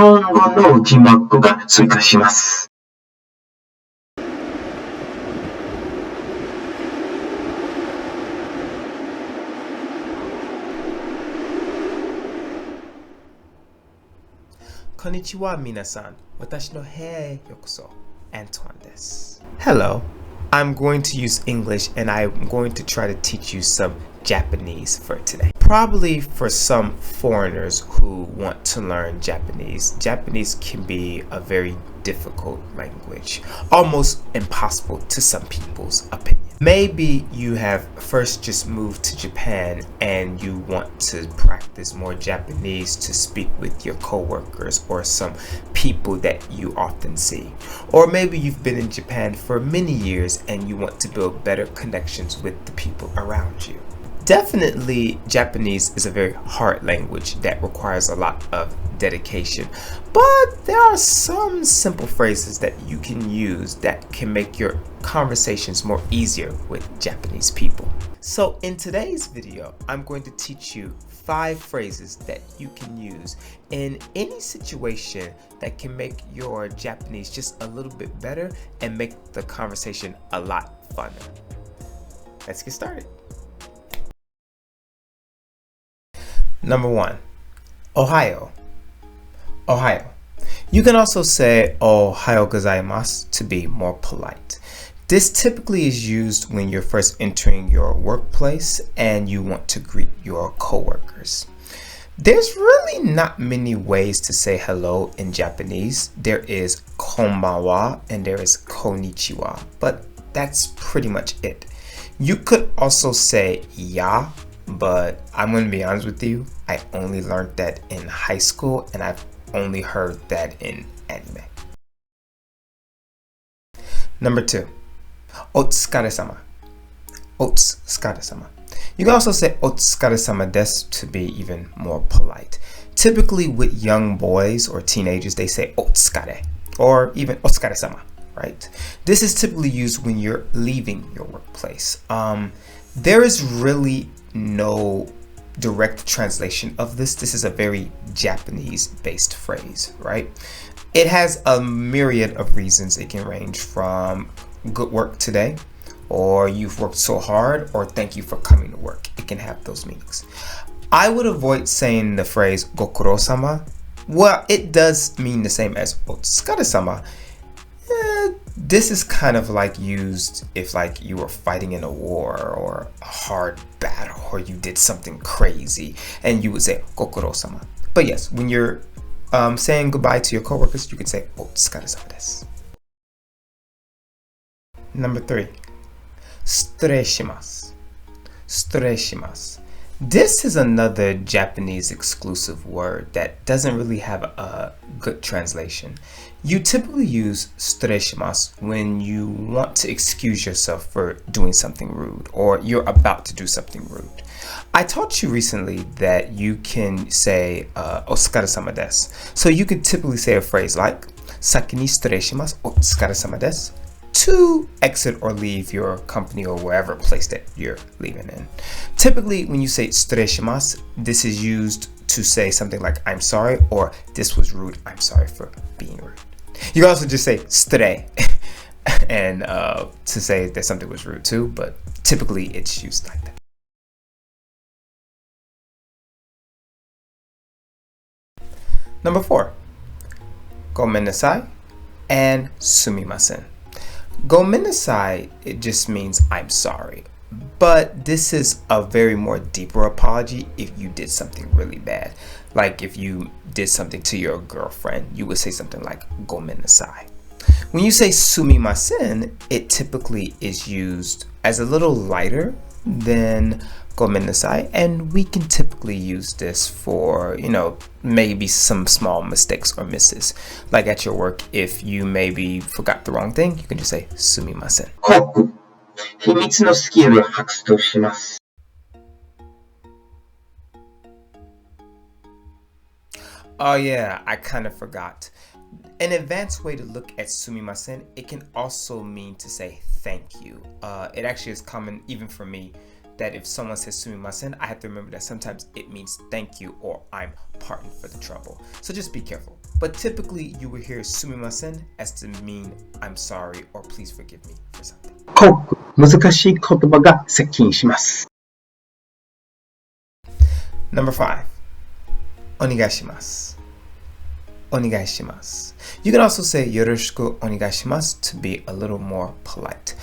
本語の字幕が追加します。こんにちは、皆さん。私の部屋へようこそ。antwain です。Hello. I'm going to use English and I'm going to try to teach you some Japanese for today. Probably for some foreigners who want to learn Japanese, Japanese can be a very difficult language, almost impossible to some people's opinion. Maybe you have first just moved to Japan and you want to practice more Japanese to speak with your coworkers or some people that you often see. Or maybe you've been in Japan for many years and you want to build better connections with the people around you. Definitely, Japanese is a very hard language that requires a lot of dedication, but there are some simple phrases that you can use that can make your conversations more easier with Japanese people. So in today's video, I'm going to teach you 5 phrases that you can use in any situation that can make your Japanese just a little bit better and make the conversation a lot funner. Let's get started. Number 1, Ohayo. Ohayo. You can also say Ohayo gozaimasu to be more polite. This typically is used when you're first entering your workplace and you want to greet your coworkers. There's really not many ways to say hello in Japanese. There is konbanwa and there is konnichiwa, but that's pretty much it. You could also say ya, but I'm going to be honest with you, I only learned that in high school and I've only heard that in anime. Number 2, otsukaresama. Otsukaresama. You can also say otsukaresama desu to be even more polite. Typically with young boys or teenagers, they say otsukare or even otsukaresama, right? This is typically used when you're leaving your workplace. There is really no direct translation of this. This is a very Japanese based phrase, right? It has a myriad of reasons. It can range from good work today, or you've worked so hard, or thank you for coming to work. It can have those meanings. I would avoid saying the phrase gokuro-sama. Well, it does mean the same as otsukaresama. This is kind of like used if like you were fighting in a war or a hard battle or you did something crazy and you would say gokuro-sama. But yes, when you're saying goodbye to your coworkers, you can say otsukaresama desu. Number 3, sureshimasu. Sureshimasu. This is another Japanese exclusive word that doesn't really have a good translation. You typically use sureshimasu when you want to excuse yourself for doing something rude or you're about to do something rude. I taught you recently that you can say otsukaresama desu. So you could typically say a phrase like saki ni sureshimasu otsukaresama desu to exit or leave your company or wherever place that you're leaving in. Typically, when you say sureshimasu, this is used to say something like I'm sorry or this was rude, I'm sorry for being rude. You can also just say sure and to say that something was rude too, but typically it's used like that. Number 4, gomennasai and sumimasen. Gomennasai, it just means I'm sorry, but this is a very more deeper apology if you did something really bad. Like if you did something to your girlfriend, you would say something like gomennasai. When you say sumimasen, it typically is used as a little lighter than gomennasai, and we can typically use this for, maybe some small mistakes or misses. Like at your work, if you maybe forgot the wrong thing, you can just say sumimasen. 秘密のスキルを発動します。Oh yeah, I kind of forgot. An advanced way to look at sumimasen, it can also mean to say thank you. It actually is common even for me that if someone says sumimasen, I have to remember that sometimes it means thank you or I'm pardoned for the trouble. So just be careful. but typically you will hear sumimasen as to mean I'm sorry or please forgive me for something. 濃く難しい言葉が接近します。Number 5. Onegaishimasu. Onegaishimasu. You can also say yoroshiku onegaishimasu to be a little more polite.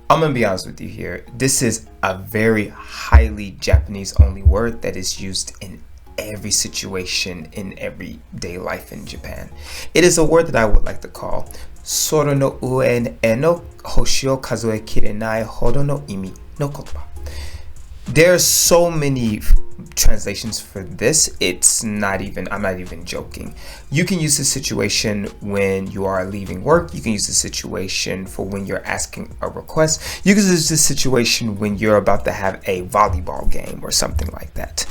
I'm going to be honest with you here. This is a very highly Japanese only word that is used in every situation in everyday life in Japan. It is a word that I would like to call Soro no ue e no hoshi o kazue kirenai hodo no imi no kotoba. There are so many translations for this. I'm not even joking. You can use this situation when you are leaving work. You can use this situation for when you're asking a request. You can use this situation when you're about to have a volleyball game or something like that.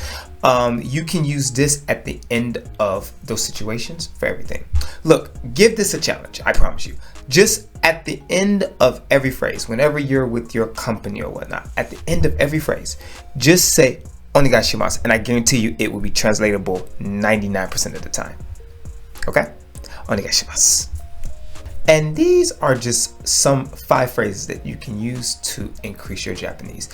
You can use this at the end of those situations for everything. Look, give this a challenge, I promise you. Just at the end of every phrase, whenever you're with your company or whatnot, at the end of every phrase, just say onegaishimasu, and I guarantee you it will be translatable 99% of the time. Okay? Onegaishimasu. And these are just some 5 phrases that you can use to increase your Japanese.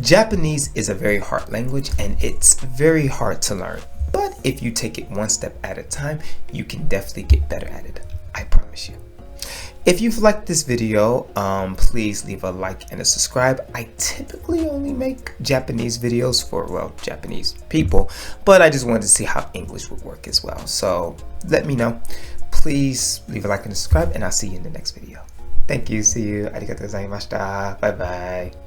Japanese is a very hard language and it's very hard to learn. But if you take it one step at a time, you can definitely get better at it. I promise you. If you've liked this video, please leave a like and a subscribe. I typically only make Japanese videos for, well, Japanese people, but I just wanted to see how English would work as well. So let me know. Please leave a like and a subscribe, and I'll see you in the next video. Thank you. See you. Arigatou gozaimashita. Bye bye.